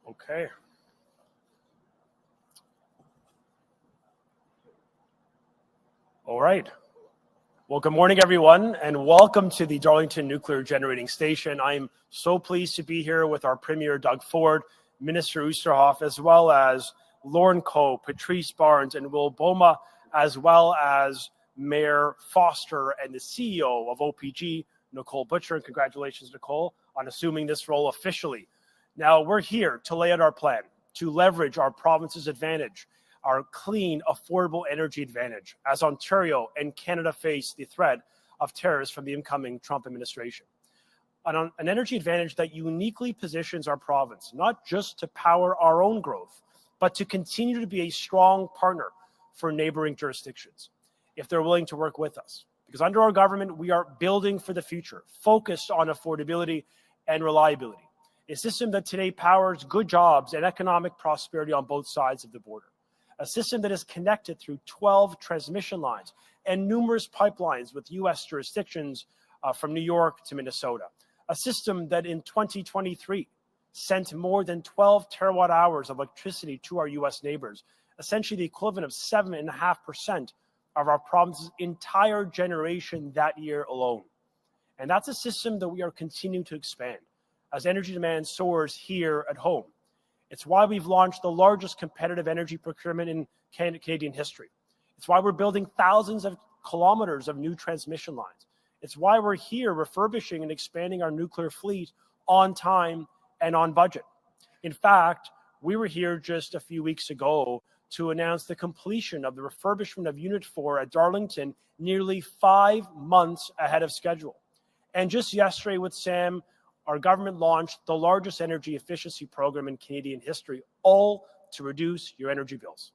Okay. All right. Well, good morning, everyone, and welcome to the Darlington Nuclear Generating Station. I'm so pleased to be here with our Premier, Doug Ford, Minister Oosterhoff, as well as Lorne Coe, Patrice Barnes, and Will Boma, as well as Mayor Foster and the CEO of OPG, Nicole Butcher. And congratulations, Nicole, on assuming this role officially. Now, we're here to lay out our plan, to leverage our province's advantage, our clean, affordable energy advantage, as Ontario and Canada face the threat of tariffs from the incoming Trump administration. An energy advantage that uniquely positions our province, not just to power our own growth, but to continue to be a strong partner for neighboring jurisdictions, if they're willing to work with us. Because under our government, we are building for the future, focused on affordability and reliability. A system that today powers good jobs and economic prosperity on both sides of the border. A system that is connected through 12 transmission lines and numerous pipelines with U.S. jurisdictions from New York to Minnesota. A system that in 2023 sent more than 12 terawatt hours of electricity to our U.S. neighbors, essentially the equivalent of 7.5% of our province's entire generation that year alone. And that's a system that we are continuing to expand as energy demand soars here at home. It's why we've launched the largest competitive energy procurement in Canadian history. It's why we're building thousands of kilometers of new transmission lines. It's why we're here refurbishing and expanding our nuclear fleet on time and on budget. In fact, we were here just a few weeks ago to announce the completion of the refurbishment of Unit 4 at Darlington nearly 5 months ahead of schedule. And just yesterday with Sam, our government launched the largest energy efficiency program in Canadian history, all to reduce your energy bills.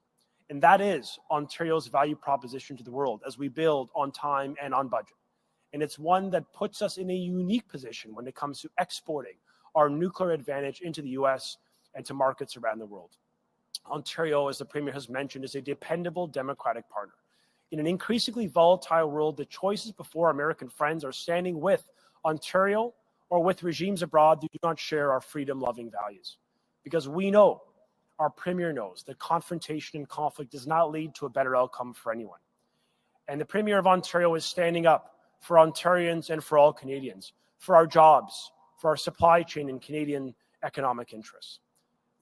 And that is Ontario's value proposition to the world as we build on time and on budget. And it's one that puts us in a unique position when it comes to exporting our nuclear advantage into the US and to markets around the world. Ontario, as the Premier has mentioned, is a dependable democratic partner. In an increasingly volatile world, the choices before American friends are standing with Ontario or with regimes abroad that do not share our freedom-loving values. Because we know, our Premier knows, that confrontation and conflict does not lead to a better outcome for anyone. And the Premier of Ontario is standing up for Ontarians and for all Canadians, for our jobs, for our supply chain and Canadian economic interests.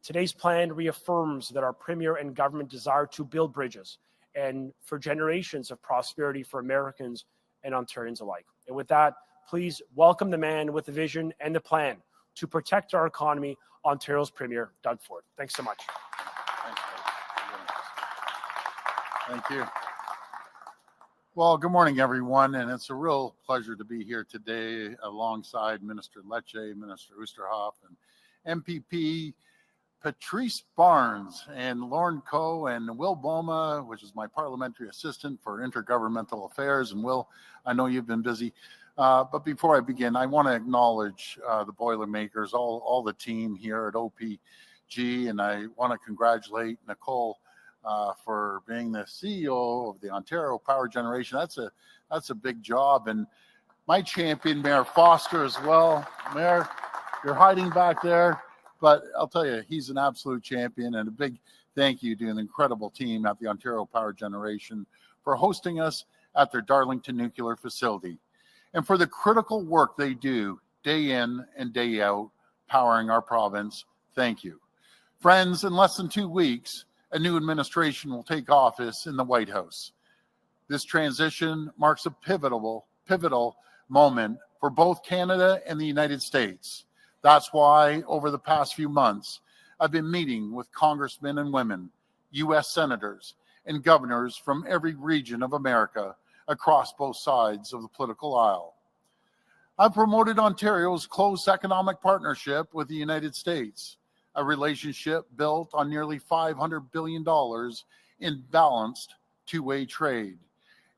Today's plan reaffirms that our Premier and government desire to build bridges and for generations of prosperity for Americans and Ontarians alike. And with that, please welcome the man with the vision and the plan to protect our economy, Ontario's Premier, Doug Ford. Thanks so much. Thank you. Well, good morning, everyone, and it's a real pleasure to be here today alongside Minister Lecce, Minister Oosterhoff, and MPP Patrice Barnes and Lorne Coe and Will Boma, which is my parliamentary assistant for intergovernmental affairs. And Will, I know you've been busy. But before I begin, I want to acknowledge the Boilermakers, all the team here at OPG, and I want to congratulate Nicole for being the CEO of the Ontario Power Generation. That's a big job, and my champion, Mayor Foster, as well. Mayor, you're hiding back there, but I'll tell you, he's an absolute champion, and a big thank you to an incredible team at the Ontario Power Generation for hosting us at their Darlington nuclear facility, and for the critical work they do day in and day out, powering our province. Thank you. Friends, in less than 2 weeks, a new administration will take office in the White House. This transition marks a pivotal moment for both Canada and the United States. That's why over the past few months, I've been meeting with congressmen and women, U.S. senators, and governors from every region of America across both sides of the political aisle. I've promoted Ontario's close economic partnership with the United States, a relationship built on nearly $500 billion in balanced two-way trade,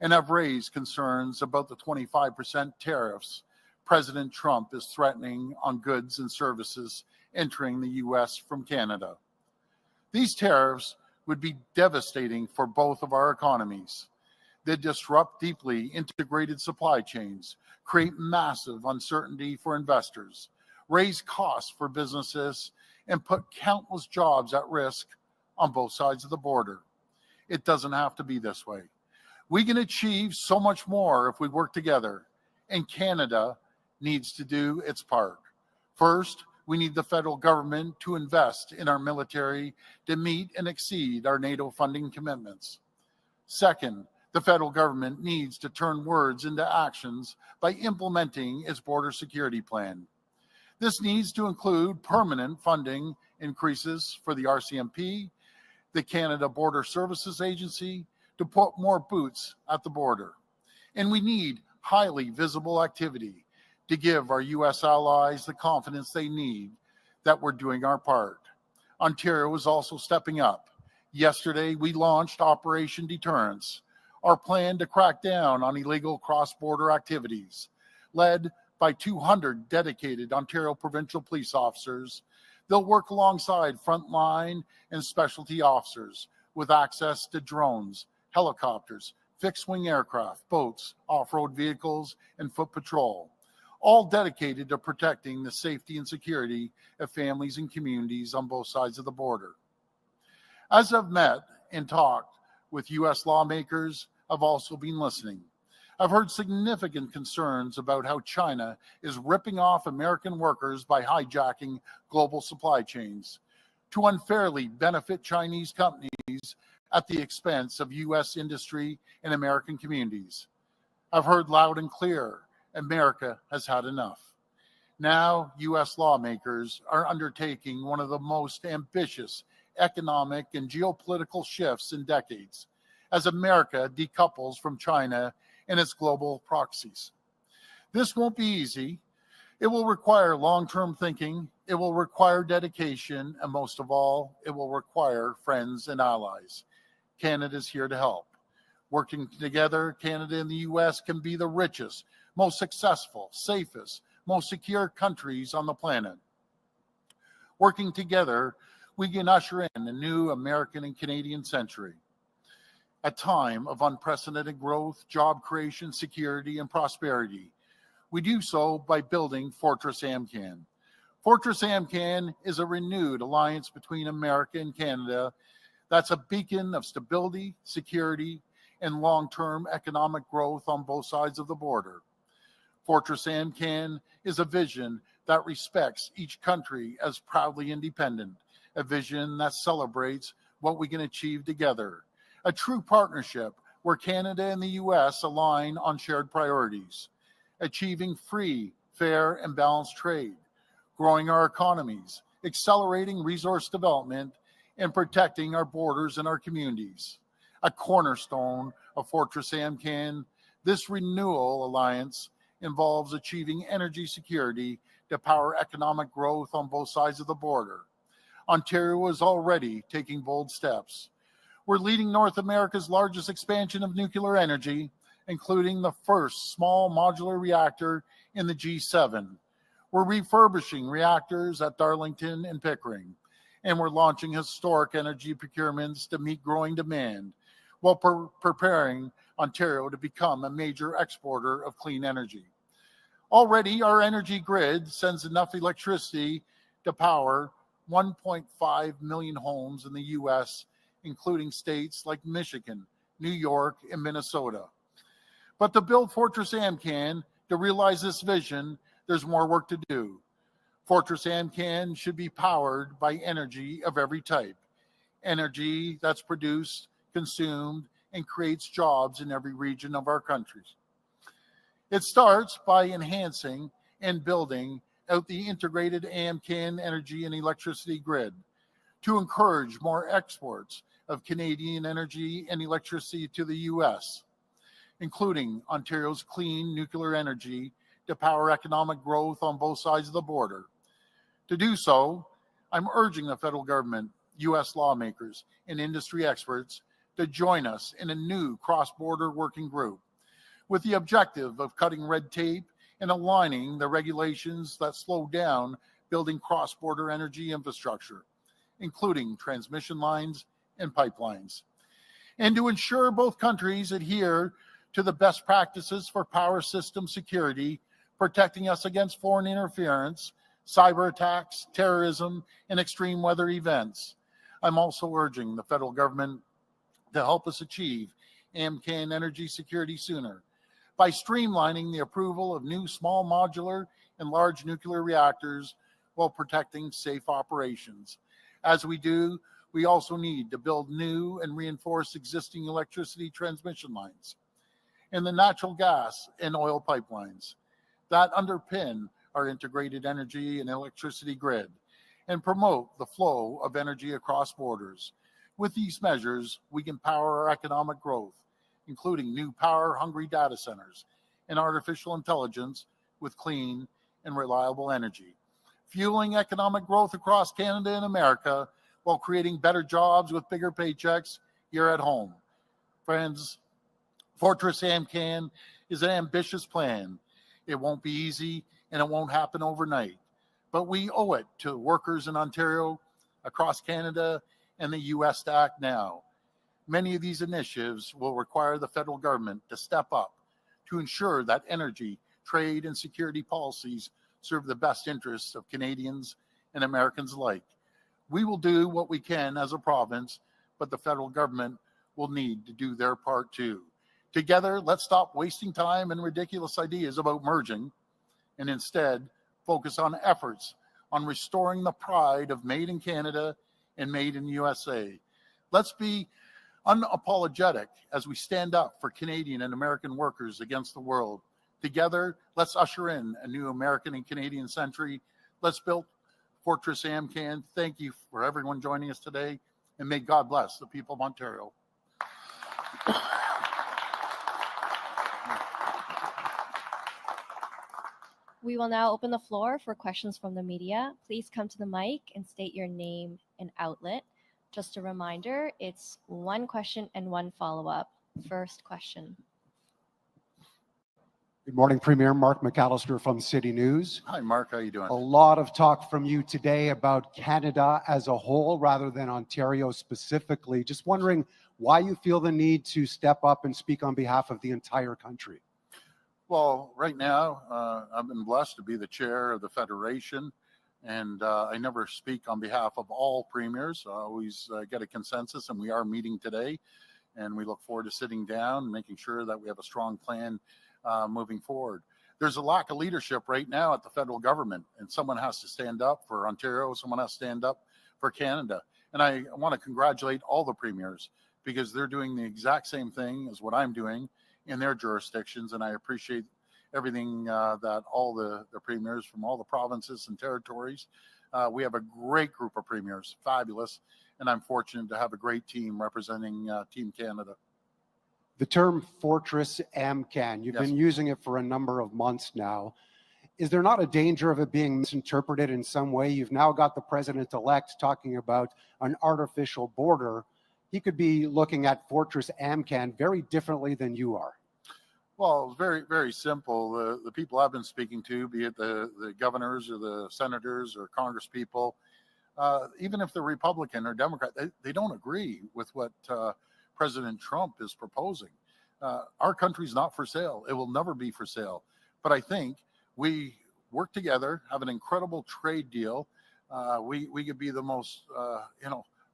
and have raised concerns about the 25% tariffs President Trump is threatening on goods and services entering the U.S. from Canada. These tariffs would be devastating for both of our economies. that disrupt deeply integrated supply chains, create massive uncertainty for investors, raise costs for businesses, and put countless jobs at risk on both sides of the border. It doesn't have to be this way. We can achieve so much more if we work together, and Canada needs to do its part. First, we need the federal government to invest in our military to meet and exceed our NATO funding commitments. Second, the federal government needs to turn words into actions by implementing its border security plan. This needs to include permanent funding increases for the RCMP, the Canada Border Services Agency, to put more boots at the border. And we need highly visible activity to give our U.S. allies the confidence they need that we're doing our part. Ontario is also stepping up. Yesterday, we launched Operation Deterrence, our plan to crack down on illegal cross-border activities, led by 200 dedicated Ontario provincial police officers. They'll work alongside frontline and specialty officers with access to drones, helicopters, fixed-wing aircraft, boats, off-road vehicles, and foot patrol, all dedicated to protecting the safety and security of families and communities on both sides of the border. As I've met and talked with U.S. lawmakers, I've also been listening. I've heard significant concerns about how China is ripping off American workers by hijacking global supply chains to unfairly benefit Chinese companies at the expense of U.S. industry and American communities. I've heard loud and clear, America has had enough. Now, U.S. lawmakers are undertaking one of the most ambitious economic and geopolitical shifts in decades as America decouples from China and its global proxies. This won't be easy. It will require long-term thinking, it will require dedication, and most of all, it will require friends and allies. Canada's here to help. Working together, Canada and the U.S. can be the richest, most successful, safest, most secure countries on the planet. Working together, we can usher in a new American and Canadian century, a time of unprecedented growth, job creation, security, and prosperity. We do so by building Fortress AMCAN. Fortress AMCAN is a renewed alliance between America and Canada that's a beacon of stability, security, and long-term economic growth on both sides of the border. Fortress AMCAN is a vision that respects each country as proudly independent, a vision that celebrates what we can achieve together, a true partnership where Canada and the U.S. align on shared priorities, achieving free, fair, and balanced trade, growing our economies, accelerating resource development, and protecting our borders and our communities. A cornerstone of Fortress AMCAN, this renewal alliance involves achieving energy security to power economic growth on both sides of the border. Ontario is already taking bold steps. We're leading North America's largest expansion of nuclear energy, including the first small modular reactor in the G7. We're refurbishing reactors at Darlington and Pickering, and we're launching historic energy procurements to meet growing demand while preparing Ontario to become a major exporter of clean energy. Already, our energy grid sends enough electricity to power 1.5 million homes in the U.S., including states like Michigan, New York, and Minnesota. But to build Fortress AMCAN, to realize this vision, there's more work to do. Fortress AMCAN should be powered by energy of every type, energy that's produced, consumed, and creates jobs in every region of our countries. It starts by enhancing and building out the integrated AMCAN energy and electricity grid to encourage more exports of Canadian energy and electricity to the U.S., including Ontario's clean nuclear energy to power economic growth on both sides of the border. To do so, I'm urging the federal government, U.S. lawmakers, and industry experts to join us in a new cross-border working group with the objective of cutting red tape and aligning the regulations that slow down building cross-border energy infrastructure, including transmission lines and pipelines. and to ensure both countries adhere to the best practices for power system security, protecting us against foreign interference, cyber attacks, terrorism, and extreme weather events. I'm also urging the federal government to help us achieve AMCAN energy security sooner by streamlining the approval of new small modular and large nuclear reactors while protecting safe operations. As we do, we also need to build new and reinforce existing electricity transmission lines and the natural gas and oil pipelines that underpin our integrated energy and electricity grid and promote the flow of energy across borders. With these measures, we can power our economic growth, including new power-hungry data centers and artificial intelligence with clean and reliable energy, fueling economic growth across Canada and America while creating better jobs with bigger paychecks here at home. Friends, Fortress AMCAN is an ambitious plan. It won't be easy and it won't happen overnight, but we owe it to workers in Ontario, across Canada, and the US to act now. Many of these initiatives will require the federal government to step up to ensure that energy, trade, and security policies serve the best interests of Canadians and Americans alike. We will do what we can as a province, but the federal government will need to do their part too. Together, let's stop wasting time and ridiculous ideas about merging and instead focus on efforts on restoring the pride of Made in Canada and Made in USA. Let's be unapologetic as we stand up for Canadian and American workers against the world. Together, let's usher in a new American and Canadian century. Let's build Fortress AMCAN. Thank you for everyone joining us today, and may God bless the people of Ontario. We will now open the floor for questions from the media. Please come to the mic and state your name and outlet. Just a reminder, it's one question and one follow-up. First question. Good morning, Premier. Mark McAllister from City News. Hi, Mark. How you doing? A lot of talk from you today about Canada as a whole rather than Ontario specifically. Just wondering why you feel the need to step up and speak on behalf of the entire country. Well, right now, I've been blessed to be the chair of the Federation, and I never speak on behalf of all premiers. I always get a consensus, and we are meeting today, and we look forward to sitting down and making sure that we have a strong plan moving forward. There's a lack of leadership right now at the federal government, and someone has to stand up for Ontario, someone has to stand up for Canada. And I want to congratulate all the premiers because they're doing the exact same thing as what I'm doing in their jurisdictions, and I appreciate everything that all the premiers from all the provinces and territories. We have a great group of premiers, fabulous, and I'm fortunate to have a great team representing Team Canada. The term Fortress AMCAN, you've Yes. been using it for a number of months now. Is there not a danger of it being misinterpreted in some way? You've now got the president-elect talking about an artificial border. He could be looking at Fortress AMCAN very differently than you are. Well, very, very simple. The people I've been speaking to, be it the governors or the senators or Congress people, even if they're Republican or Democrat, they don't agree with what President Trump is proposing. Our country's not for sale. It will never be for sale. But I think we work together, have an incredible trade deal. We could be the most,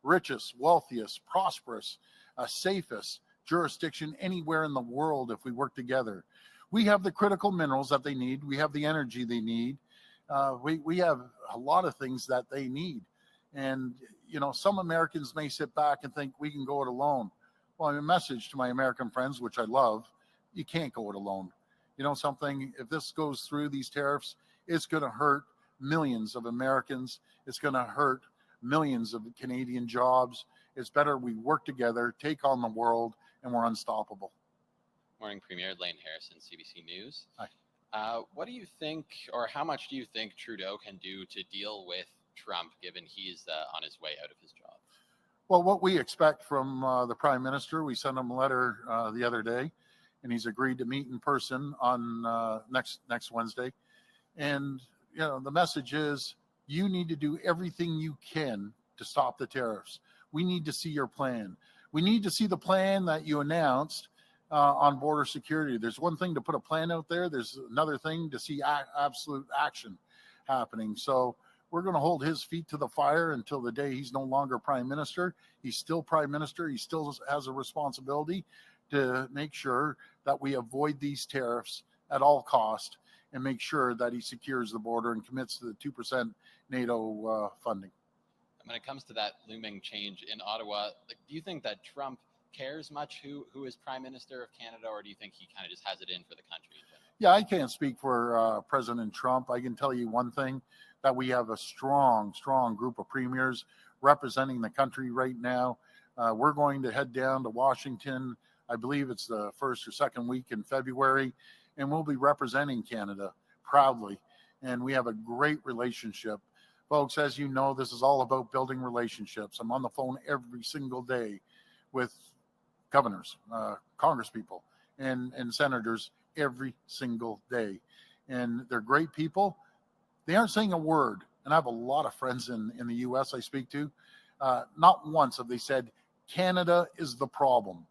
richest, wealthiest, prosperous, safest jurisdiction anywhere in the world if we work together. We have the critical minerals that they need. We have the energy they need. We have a lot of things that they need. And, some Americans may sit back and think we can go it alone. Well, a message to my American friends, which I love, you can't go it alone. You know something, if this goes through, these tariffs, it's going to hurt millions of Americans. It's going to hurt millions of Canadian jobs. It's better we work together, take on the world, and we're unstoppable. Morning, Premier. Lane Harrison, CBC News. Hi. What do you think, or how much do you think Trudeau can do to deal with Trump, given he's on his way out of his job? Well, what we expect from the Prime Minister, we sent him a letter the other day, and he's agreed to meet in person on next Wednesday. And, the message is you need to do everything you can to stop the tariffs. We need to see your plan. We need to see the plan that you announced on border security. There's one thing to put a plan out there. There's another thing to see absolute action happening. So we're going to hold his feet to the fire until the day he's no longer prime minister. He's still prime minister. He still has a responsibility to make sure that we avoid these tariffs at all cost and make sure that he secures the border and commits to the 2% NATO funding. When it comes to that looming change in Ottawa, like, do you think that Trump cares much who is Prime Minister of Canada, or do you think he kind of just has it in for the country in general? Yeah, I can't speak for President Trump. I can tell you one thing, that we have a strong group of premiers representing the country right now. We're going to head down to Washington. I believe it's the first or second week in February, and we'll be representing Canada proudly. And we have a great relationship. Folks, as you know, this is all about building relationships. I'm on the phone every single day with governors, congresspeople, and senators every single day. And they're great people. They aren't saying a word. And I have a lot of friends in the U.S. I speak to. Not once have they said, Canada is the problem.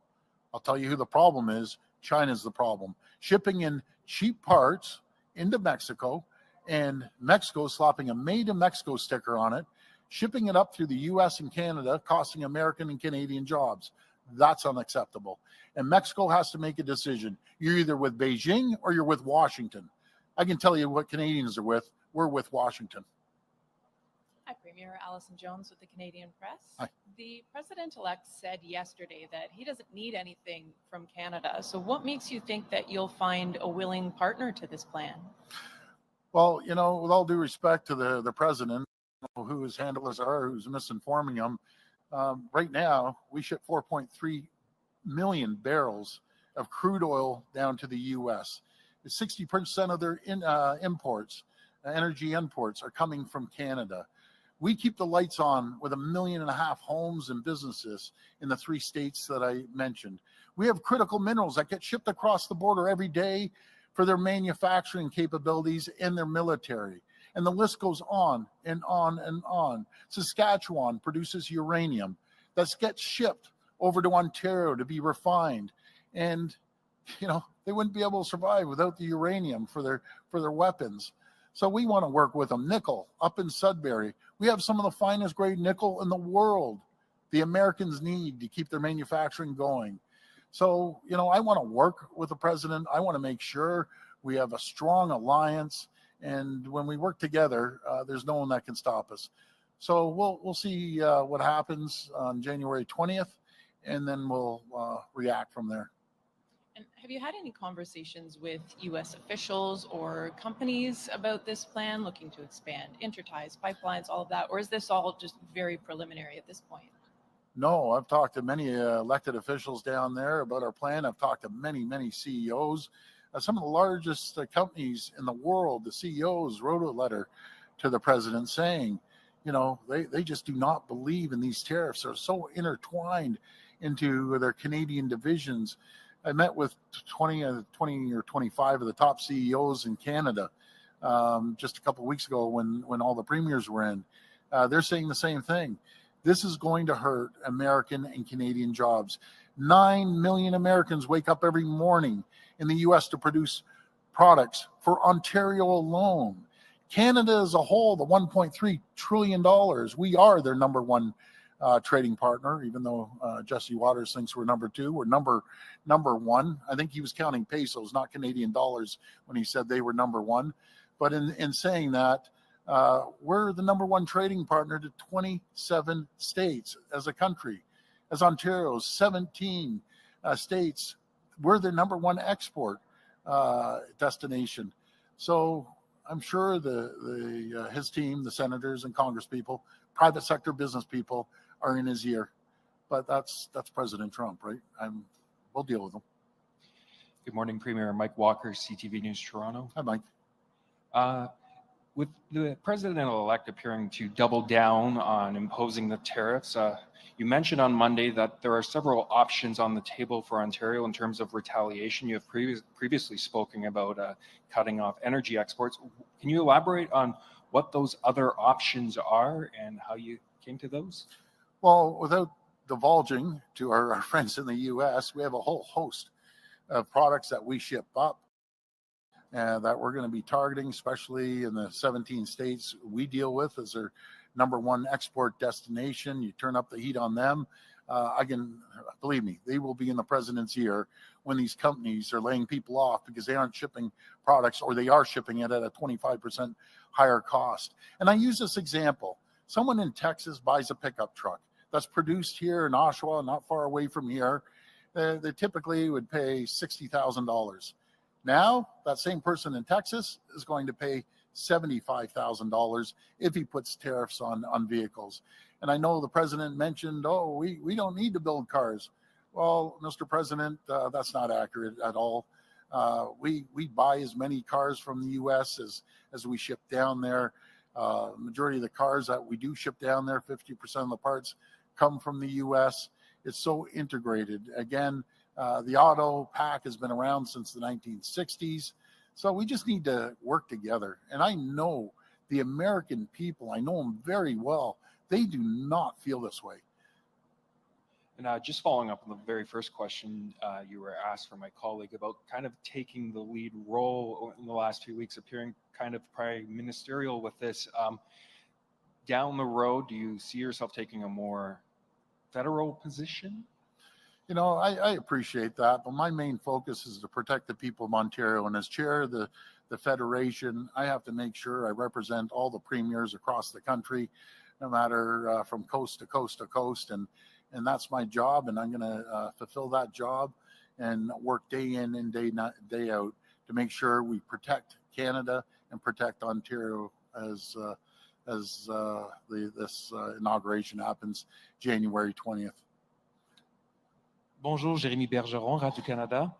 I'll tell you who the problem is. China's the problem. Shipping in cheap parts into Mexico, and Mexico slapping a Made in Mexico sticker on it, shipping it up through the U.S. and Canada, costing American and Canadian jobs. That's unacceptable. And Mexico has to make a decision. You're either with Beijing or you're with Washington. I can tell you what Canadians are with. We're with Washington. Hi, Premier. Alison Jones with the Canadian Press. Hi. The president-elect said yesterday that he doesn't need anything from Canada. So what makes you think that you'll find a willing partner to this plan? Well, you know, with all due respect to the president, who his handlers are, who's misinforming him, right now we ship 4.3 million barrels of crude oil down to the U.S. 60% of their imports, energy imports, are coming from Canada. We keep the lights on with 1.5 million homes and businesses in the 3 states that I mentioned. We have critical minerals that get shipped across the border every day for their manufacturing capabilities and their military. And the list goes on and on and on. Saskatchewan produces uranium that gets shipped over to Ontario to be refined. And, you know, they wouldn't be able to survive without the uranium for their weapons. So we want to work with them. Nickel up in Sudbury. We have some of the finest grade nickel in the world. The Americans need to keep their manufacturing going. So, you know, I want to work with the president. I want to make sure we have a strong alliance. And when we work together, there's no one that can stop us. So we'll see what happens on January 20th, and then we'll react from there. And have you had any conversations with U.S. officials or companies about this plan, looking to expand interties, pipelines, all of that? Or is this all just very preliminary at this point? No, I've talked to many elected officials down there about our plan. I've talked to many CEOs. Some of the largest companies in the world, the CEOs wrote a letter to the president saying, you know, they just do not believe in these tariffs. They're so intertwined into their Canadian divisions. I met with 20 or 25 of the top CEOs in Canada just a couple of weeks ago when all the premiers were in. They're saying the same thing. This is going to hurt American and Canadian jobs. 9 million Americans wake up every morning in the U.S. to produce products for Ontario alone. Canada as a whole, the $1.3 trillion, we are their number one trading partner, even though Jesse Waters thinks we're number 2. We're number 1. I think he was counting pesos, not Canadian dollars, when he said they were number 1. But in saying that, we're the number 1 trading partner to 27 states as a country. As Ontario's 17 states, we're the number 1 export destination. So I'm sure his team, the senators and congresspeople, private sector business people are in his ear. But that's President Trump, right? We'll deal with him. Good morning, Premier. Mike Walker, CTV News Toronto. Hi, Mike. With the president-elect appearing to double down on imposing the tariffs, you mentioned on Monday that there are several options on the table for Ontario in terms of retaliation. You have previously spoken about cutting off energy exports. Can you elaborate on what those other options are and how you came to those? Well, without divulging to our friends in the US, we have a whole host of products that we ship up and that we're going to be targeting, especially in the 17 states we deal with as their number one export destination. You turn up the heat on them. Believe me, they will be in the president's ear when these companies are laying people off because they aren't shipping products, or they are shipping it at a 25% higher cost. And I use this example. Someone in Texas buys a pickup truck that's produced here in Oshawa, not far away from here. They typically would pay $60,000. Now, that same person in Texas is going to pay $75,000 if he puts tariffs on vehicles. And I know the president mentioned, we don't need to build cars. Well, Mr. President, that's not accurate at all. We buy as many cars from the U.S. as we ship down there. Majority of the cars that we do ship down there, 50% of the parts come from the U.S. It's so integrated. Again, the auto pack has been around since the 1960s. So we just need to work together. And I know the American people, I know them very well. They do not feel this way. And just following up on the very first question you were asked from my colleague about kind of taking the lead role in the last few weeks, appearing kind of prime ministerial with this. Down the road, do you see yourself taking a more federal position? You know, I appreciate that, but my main focus is to protect the people of Ontario. And as chair of the Federation, I have to make sure I represent all the premiers across the country, no matter from coast to coast to coast. And that's my job, and I'm going to fulfill that job and work day in and day out to make sure we protect Canada and protect Ontario as this inauguration happens January 20th. Bonjour, Jérémy Bergeron, Radio-Canada.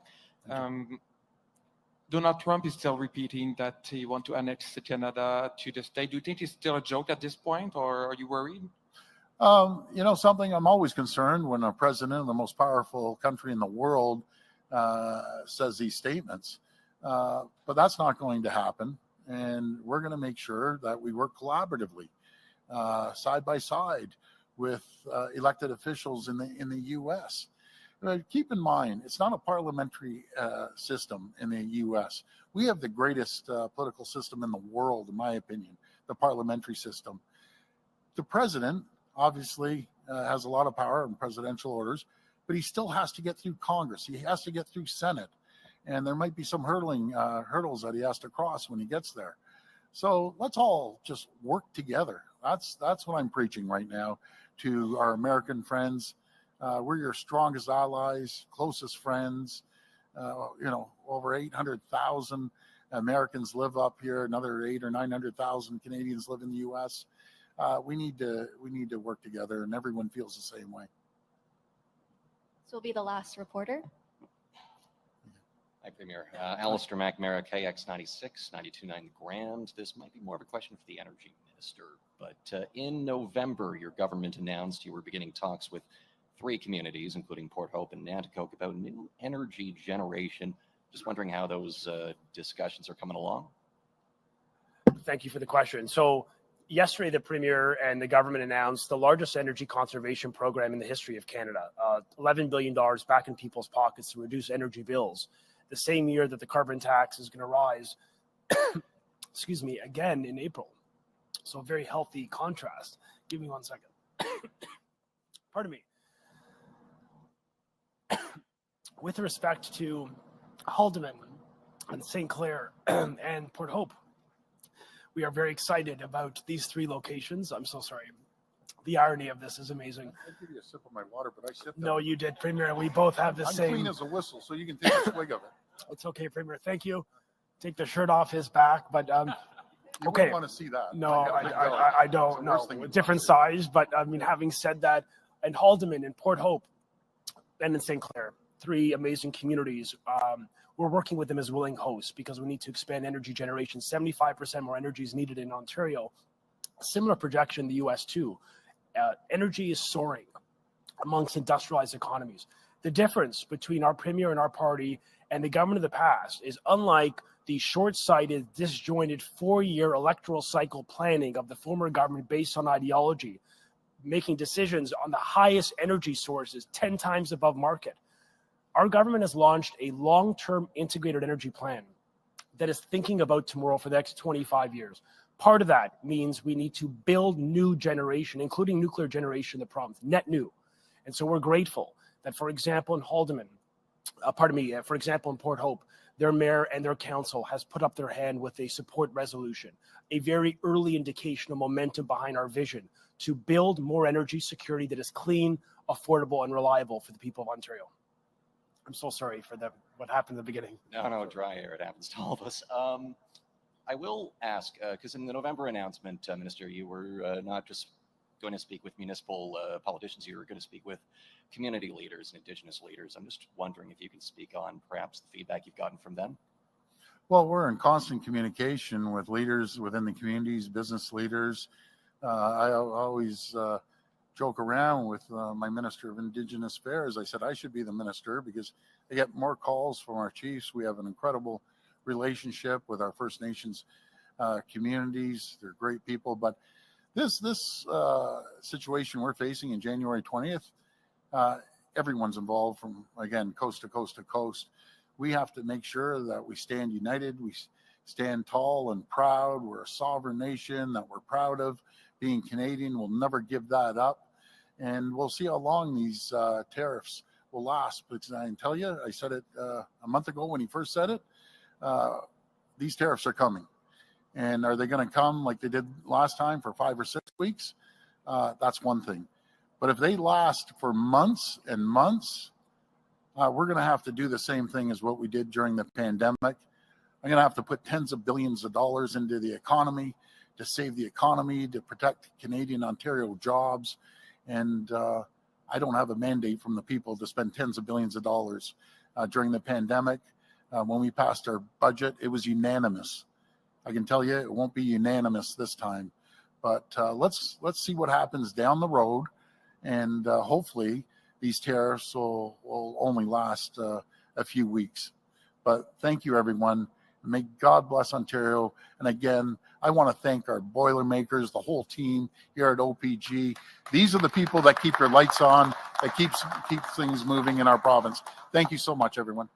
Donald Trump is still repeating that he wants to annex Canada to the state. Do you think it's still a joke at this point, or are you worried? You know, something, I'm always concerned when a president of the most powerful country in the world says these statements. But that's not going to happen. And we're going to make sure that we work collaboratively, side by side with elected officials in the U.S. Keep in mind, it's not a parliamentary system in the U.S. We have the greatest political system in the world, in my opinion, the parliamentary system. The president obviously has a lot of power and presidential orders, but he still has to get through Congress. He has to get through Senate. And there might be some hurdles that he has to cross when he gets there. So let's all just work together. That's what I'm preaching right now to our American friends. We're your strongest allies, closest friends. You know, over 800,000 Americans live up here. Another 800,000 or 900,000 Canadians live in the U.S. We need to work together, and everyone feels the same way. This will be the last reporter. Hi, Premier. Alistair McNamara, KX96, 92.9 Grand. This might be more of a question for the Energy Minister, but in November, your government announced you were beginning talks with 3 communities, including Port Hope and Nanticoke, about new energy generation. Just wondering how those discussions are coming along. Thank you for the question. So yesterday, the Premier and the government announced the largest energy conservation program in the history of Canada, $11 billion back in people's pockets to reduce energy bills. The same year that the carbon tax is going to rise, excuse me, again in April. So a very healthy contrast. Give me 1 second. Pardon me. With respect to Haldimand and St. Clair and Port Hope, we are very excited about these 3 locations. I'm so sorry. The irony of this is amazing. I'll give you a sip of my water, but I sipped No, you did, Premier. We both have the I'm same. clean as a whistle, so you can take a swig of it. It's okay, Premier. Thank you. Take the shirt off his back, but You okay. wouldn't want to see that. No, got I It's don't the know. worst thing you Different can size, but I mean, having said that, and Haldimand and Port Hope and in St. Clair, 3 amazing communities. We're working with them as willing hosts because we need to expand energy generation. 75% more energy is needed in Ontario. Similar projection in the U.S. too. Energy is soaring amongst industrialized economies. The difference between our Premier and our party and the government of the past is, unlike the short-sighted, disjointed 4-year electoral cycle planning of the former government based on ideology, making decisions on the highest energy sources 10 times above market. Our government has launched a long-term integrated energy plan that is thinking about tomorrow for the next 25 years. Part of that means we need to build new generation, including nuclear generation in the province, net new. And so we're grateful that, for example, in Haldeman, for example, in Port Hope, their mayor and their council has put up their hand with a support resolution, a very early indication of momentum behind our vision to build more energy security that is clean, affordable, and reliable for the people of Ontario. I'm so sorry for what happened in the beginning. No, dry air. It happens to all of us. I will ask, because in the November announcement, Minister, you were not just going to speak with municipal politicians, you were going to speak with community leaders and Indigenous leaders. I'm just wondering if you can speak on perhaps the feedback you've gotten from them. Well, we're in constant communication with leaders within the communities, business leaders. I always joke around with my Minister of Indigenous Affairs. I said I should be the minister because I get more calls from our chiefs. We have an incredible relationship with our First Nations communities. They're great people. But this situation we're facing in January 20th, everyone's involved from, again, coast to coast to coast. We have to make sure that we stand united. We stand tall and proud. We're a sovereign nation that we're proud of. Being Canadian, we'll never give that up. And we'll see how long these tariffs will last. Because I can tell you, I said it a month ago when he first said it, these tariffs are coming. And are they going to come like they did last time for 5 or 6 weeks? That's one thing. But if they last for months and months, we're going to have to do the same thing as what we did during the pandemic. I'm going to have to put tens of billions of dollars into the economy to save the economy, to protect Canadian Ontario jobs. And I don't have a mandate from the people to spend tens of billions of dollars during the pandemic. When we passed our budget, it was unanimous. I can tell you it won't be unanimous this time. But let's see what happens down the road. And hopefully these tariffs will only last a few weeks. But thank you, everyone. May God bless Ontario. And again, I want to thank our Boilermakers, the whole team here at OPG. These are the people that keep your lights on, that keeps things moving in our province. Thank you so much, everyone.